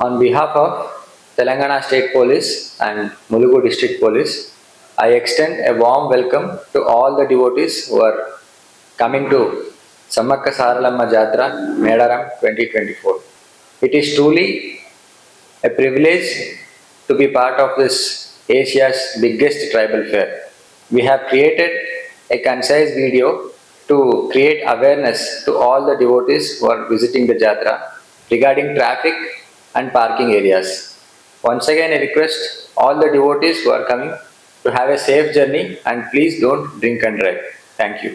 On behalf of Telangana State Police and Mulugu District Police, I extend a warm welcome to all the devotees who are coming to Sammakka Saralamma Jatra Medaram 2024. It is truly a privilege to be part of this Asia's biggest tribal fair. We have created a concise video to create awareness to all the devotees who are visiting the Jatra regarding traffic and parking areas. Once again, I request all the devotees who are coming to have a safe journey and please don't drink and drive. Thank you.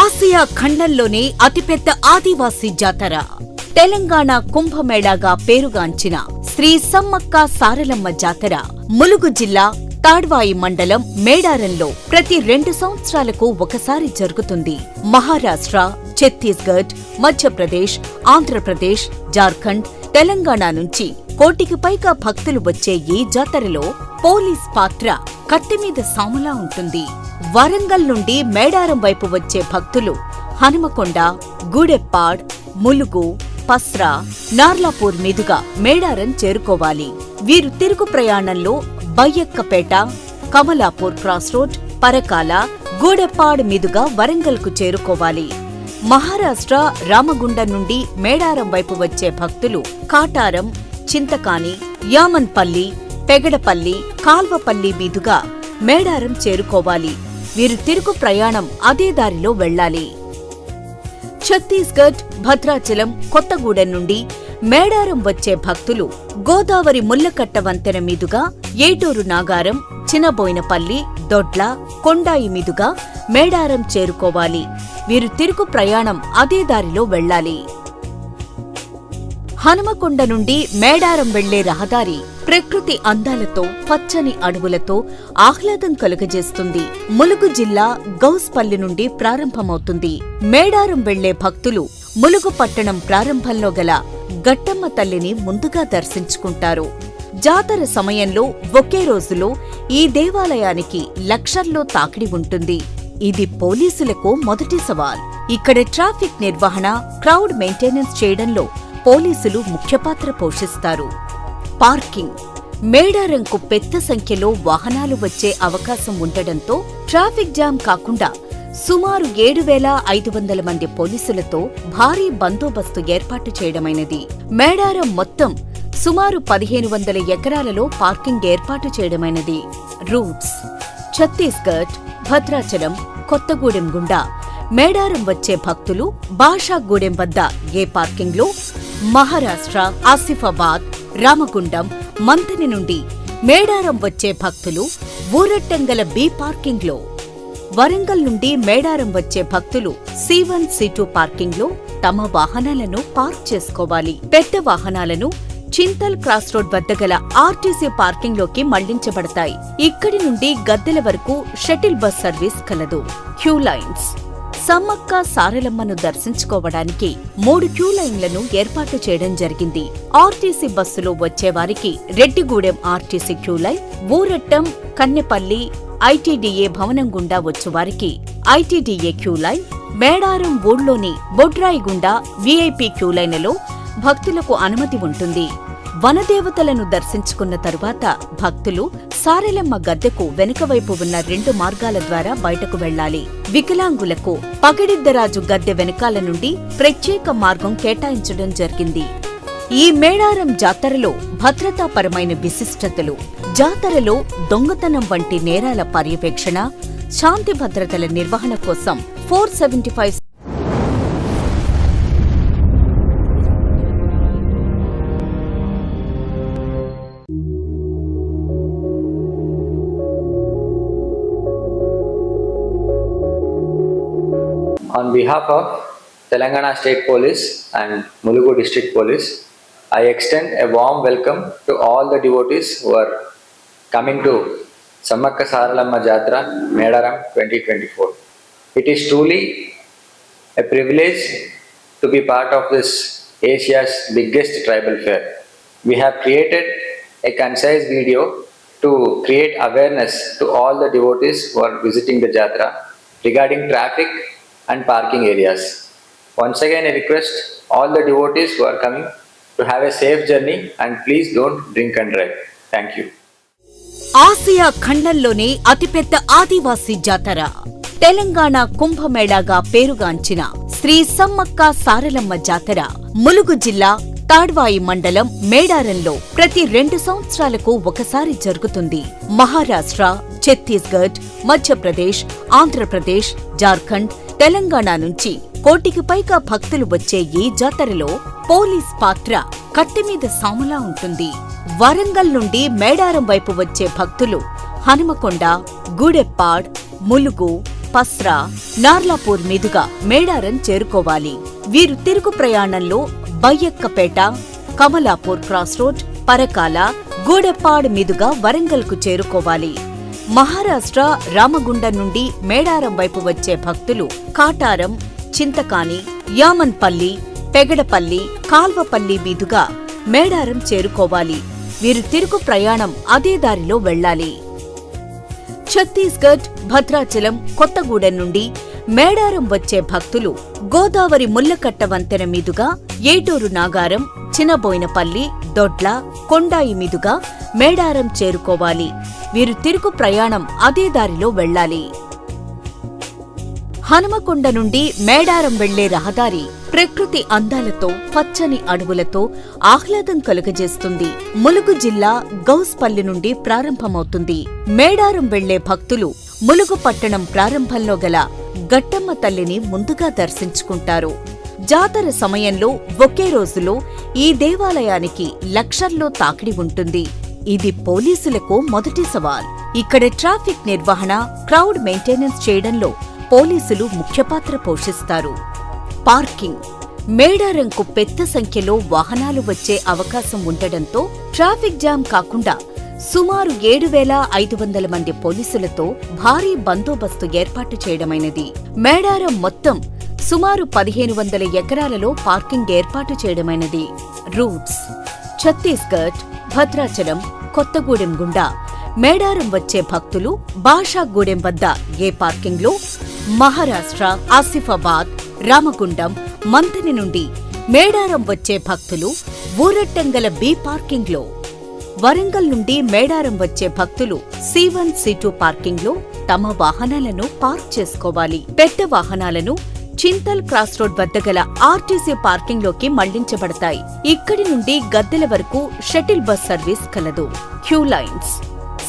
Asia ఖండంలోనే అతిపెద్ద ఆదివాసీ జాతర తెలంగాణ కుంభమేళాగా పేరుగాంచిన శ్రీ సమ్మక్క సారలమ్మ జాతర ములుగు జిల్లా తాడ్వాయి మండలం మేడారంలో ప్రతి 2 సంవత్సరాలకు ఒకసారి జరుగుతుంది. మహారాష్ట్ర, ఛత్తీస్గఢ్, మధ్యప్రదేశ్, ఆంధ్రప్రదేశ్, జార్ఖండ్, తెలంగాణ నుంచి 1 కోటికి పైగా భక్తులు వచ్చే ఈ జాతరలో పోలీస్ పాత్ర కత్తిమీద సాములా ఉంటుంది. వరంగల్ నుండి మేడారం వైపు వచ్చే భక్తులు హనుమకొండ, గూడెప్పాడ్, ములుగు, పస్రా, నార్లాపూర్ మీదుగా మేడారం చేరుకోవాలి. వీరు తిరుగు ప్రయాణంలో బయ్యక్కపేట, కమలాపూర్ క్రాస్ రోడ్, పరకాల, గూడెప్పాడ్ మీదుగా వరంగల్కు చేరుకోవాలి. మహారాష్ట్ర రామగుండం నుండి మేడారం వైపు వచ్చే భక్తులు కాటారం, చింతకాని, యామన్పల్లి, పెగడపల్లి, కాల్వపల్లి మీదుగా మేడారం చేరుకోవాలి. వీరు తిరుగు ప్రయాణం అదే దారిలో వెళ్లాలి. ఛత్తీస్గఢ్, భద్రాచలం, కొత్తగూడెం నుండి మేడారం వచ్చే భక్తులు గోదావరి ముల్లకట్ట వంతెన మీదుగా ఏటూరు నాగారం, చినబోయినపల్లి, దొడ్ల, కొండాయి మీదుగా మేడారం చేరుకోవాలి. వీరు తిరుగు ప్రయాణం అదే దారిలో వెళ్లాలి. హనుమకొండ నుండి మేడారం వెళ్లే రహదారి ప్రకృతి అందాలతో, పచ్చని అడవులతో ఆహ్లాదం కలుగజేస్తుంది. ములుగు జిల్లా గౌస్పల్లి నుండి ప్రారంభమవుతుంది. మేడారం వెళ్లే భక్తులు ములుగు పట్టణం ప్రారంభంలో గల గట్టమ్మ తల్లిని ముందుగా దర్శించుకుంటారు. జాతర సమయంలో ఒకే రోజులో ఈ దేవాలయానికి లక్షల్లో తాకిడి ఉంటుంది. ఇది పోలీసులకు మొదటి సవాల్. ఇక్కడ ట్రాఫిక్ నిర్వహణ, క్రౌడ్ మెయింటెనెన్స్ చేయడంలో పోలీసులు ముఖ్య పాత్ర పోషిస్తారు. పార్కింగ్ మేడారంకు పెద్ద సంఖ్యలో వాహనాలు వచ్చే అవకాశం ఉండడంతో ట్రాఫిక్ జామ్ కాకుండా సుమారు 7,500 మంది పోలీసులతో భారీ బందోబస్తు ఏర్పాటు చేయడమైనది. మేడారం మొత్తం సుమారు 1,500 ఎకరాలలో పార్కింగ్ ఏర్పాటు చేయడమైనది. రూట్స్: ఛత్తీస్గఢ్, భద్రాచలం, కొత్తగూడెం గుండా మేడారం వచ్చే భక్తులు బాషాగూడెం వద్ద ఏ పార్కింగ్లో, మహారాష్ట్ర ఆసిఫాబాద్, రామగుండం, మంథని నుండి మేడారం వచ్చే భక్తులు ఊరట్టంగల బి పార్కింగ్లో, వరంగల్ నుండి మేడారం వచ్చే భక్తులు C1, C2 పార్కింగ్లో తమ వాహనాలను పార్క్ చేసుకోవాలి. పెద్ద వాహనాలను చింతల్ క్రాస్ రోడ్ వద్ద గల ఆర్టీసీ పార్కింగ్లోకి మళ్లించబడతాయి. ఇక్కడి నుండి గద్దెల వరకు షటిల్ బస్ సర్వీస్ కలదు. క్యూ లైన్స్: సమ్మక్క సారలమ్మను దర్శించుకోవడానికి 3 క్యూ లైన్లను ఏర్పాటు చేయడం జరిగింది. ఆర్టీసీ బస్సులో వచ్చేవారికి Reddigudem RTC queue line, Urattam, Kannepalli ITDA భవనం గుండా వచ్చేవారికి ఐటీడీఏ క్యూ లైన్, మేడారం ఊళ్లోని బొడ్రాయి గుండా వీఐపీ క్యూ లైన్లలో భక్తులకు అనుమతి ఉంటుంది. వనదేవతలను దర్శించుకున్న తరువాత భక్తులు సారలమ్మ గద్దెకు వెనుకవైపు ఉన్న 2 మార్గాల ద్వారా బయటకు వెళ్లాలి. వికలాంగులకు పగడిద్దరాజు గద్దె వెనకాల నుండి ప్రత్యేక మార్గం కేటాయించడం జరిగింది. ఈ మేడారం జాతరలో భద్రతాపరమైన విశిష్టతలు: జాతరలో దొంగతనం వంటి నేరాల పర్యవేక్షణ, శాంతి భద్రతల నిర్వహణ కోసం 475 On behalf of Telangana State Police and Mulugu District Police, I extend a warm welcome to all the devotees who are coming to Sammakka Saralamma Jatra Medaram 2024. It is truly a privilege to be part of this Asia's biggest tribal fair. We have created a concise video to create awareness to all the devotees who are visiting the Jatra regarding traffic and parking areas. Once again, I request all the devotees who are coming to have a safe journey and please don't drink and drive. Thank you. Asia ఖండంలోనే అతిపెద్ద ఆదివాసీ జాతర తెలంగాణ కుంభమేళాగా పేరుగాంచిన శ్రీ సమ్మక్క సారలమ్మ జాతర ములుగు జిల్లా తాడ్వాయి మండలం మేడారంలో ప్రతి 2 సంవత్సరాలకు ఒకసారి జరుగుతుంది. మహారాష్ట్ర, ఛత్తీస్గఢ్, మధ్యప్రదేశ్, ఆంధ్రప్రదేశ్, జార్ఖండ్, తెలంగాణ నుంచి 1 కోటికి పైగా భక్తులు వచ్చే ఈ జాతరలో పోలీస్ పాత్ర కత్తిమీద సాములా ఉంటుంది. వరంగల్ నుండి మేడారం వైపు వచ్చే భక్తులు హనుమకొండ, గూడెప్పాడ్, ములుగు, పస్రా, నార్లాపూర్ మీదుగా మేడారం చేరుకోవాలి. వీరు తిరుగు ప్రయాణంలో బయ్యక్కపేట, కమలాపూర్ క్రాస్ రోడ్, పరకాల, గూడెప్పాడ్ మీదుగా వరంగల్కు చేరుకోవాలి. మహారాష్ట్ర రామగుండం నుండి మేడారం వైపు వచ్చే భక్తులు కాటారం, చింతకాని, యామన్పల్లి, పెగడపల్లి, కాల్వపల్లి మీదుగా మేడారం చేరుకోవాలి. వీరు తిరుగు ప్రయాణం అదే దారిలో వెళ్లాలి. ఛత్తీస్గఢ్, భద్రాచలం, కొత్తగూడెం నుండి మేడారం వచ్చే భక్తులు గోదావరి ముల్లకట్ట వంతెన మీదుగా ఏటూరు నాగారం, చినబోయినపల్లి, దొడ్ల, కొండాయి మీదుగా మేడారం చేరుకోవాలి. వీరు తిరుగు ప్రయాణం అదే దారిలో వెళ్లాలి. హనుమకొండ నుండి మేడారం వెళ్లే రహదారి ప్రకృతి అందాలతో, పచ్చని అడవులతో ఆహ్లాదం కలుగజేస్తుంది. ములుగు జిల్లా గౌస్పల్లి నుండి ప్రారంభమవుతుంది. మేడారం వెళ్లే భక్తులు ములుగు పట్టణం ప్రారంభంలో గల గట్టమ్మ తల్లిని ముందుగా దర్శించుకుంటారు. జాతర సమయంలో ఒకే రోజులో ఈ దేవాలయానికి లక్షల్లో తాకిడి ఉంటుంది. ఇది పోలీసులకు మొదటి సవాల్. ఇక్కడ ట్రాఫిక్ నిర్వహణ, క్రౌడ్ మెయింటెనెన్స్ చేయడంలో పోలీసులు ముఖ్య పాత్ర పోషిస్తారు. పార్కింగ్ మేడారంకు పెద్ద సంఖ్యలో వాహనాలు వచ్చే అవకాశం ఉండడంతో ట్రాఫిక్ జామ్ కాకుండా సుమారు 7,500 మంది పోలీసులతో భారీ బందోబస్తు ఏర్పాటు చేయడమైనది. మేడారం మొత్తం సుమారు 1,500 ఎకరాలలో పార్కింగ్ ఏర్పాటు చేయడమైనది. రూట్స్ ఛత్తీస్గఢ్, భద్రాచలం, కొత్తగూడెం గుండా మేడారం వచ్చే భక్తులు భాషాగూడెం వద్ద ఏ పార్కింగ్లో, మహారాష్ట్ర ఆసిఫాబాద్, రామగుండం, మంథని నుండి మేడారం వచ్చే భక్తులు ఊరట్టంగల బి పార్కింగ్లో, వరంగల్ నుండి మేడారం వచ్చే భక్తులు C1, C2 పార్కింగ్లో తమ వాహనాలను పార్క్ చేసుకోవాలి. పెద్ద వాహనాలను చింతల్ క్రాస్ రోడ్ వద్ద గల ఆర్టీసీ పార్కింగ్లోకి మళ్లించబడతాయి. ఇక్కడి నుండి గద్దెల వరకు షటిల్ బస్ సర్వీస్ కలదు. క్యూ లైన్స్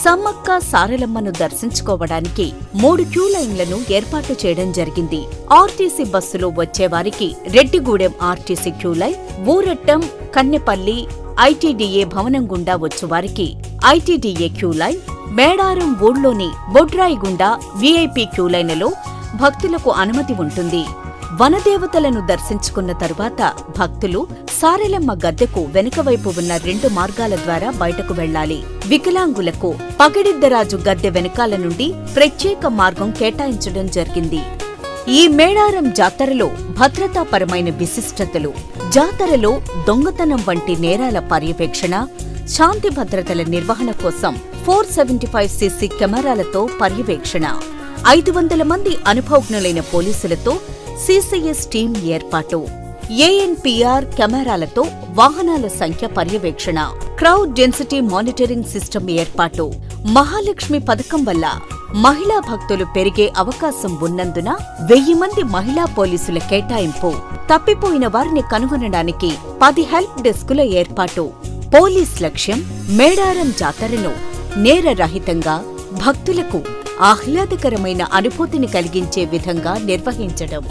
సమ్మక్క సారలమ్మను దర్శించుకోవడానికి 3 క్యూ లైన్లను ఏర్పాటు చేయడం జరిగింది. ఆర్టీసీ బస్సులో వచ్చేవారికి Reddigudem RTC queue line, Urattam, Kannepalli, ITDA భవనం గుండా వచ్చేవారికి ఐటీడీఏ క్యూ లైన్, మేడారం ఊళ్ళోని బొడ్రాయి గుండా వీఐపీ క్యూ లైన్లలో భక్తులకు అనుమతి ఉంటుంది. వనదేవతలను దర్శించుకున్న తరువాత భక్తులు సారలమ్మ గద్దెకు వెనుకవైపు ఉన్న 2 మార్గాల ద్వారా బయటకు వెళ్లాలి. వికలాంగులకు పగడిద్దరాజు గద్దె వెనకాల నుండి ప్రత్యేక మార్గం కేటాయించడం జరిగింది. ఈ మేడారం జాతరలో భద్రతాపరమైన విశిష్టతలు: జాతరలో దొంగతనం వంటి నేరాల పర్యవేక్షణ, శాంతి భద్రతల నిర్వహణ కోసం 475cc కెమెరాలతో పర్యవేక్షణ, 500 మంది అనుభవజ్ఞులైన పోలీసులతో CCS టీం ఏర్పాటు, ANPR కెమెరాలతో వాహనాల సంఖ్య పర్యవేక్షణ, క్రౌడ్ డెన్సిటీ మానిటరింగ్ సిస్టమ్ ఏర్పాటు. మహాలక్ష్మి పథకం వల్ల మహిళా భక్తులు పెరిగే అవకాశం ఉన్నందున 1000 మంది మహిళా పోలీసుల కేటాయింపు. తప్పిపోయిన వారిని కనుగొనడానికి 10 హెల్ప్ డెస్కుల ఏర్పాటు. పోలీస్ లక్ష్యం మేడారం జాతరను నేరరహితంగా, భక్తులకు ఆహ్లాదకరమైన అనుభూతిని కలిగించే విధంగా నిర్వహించడం.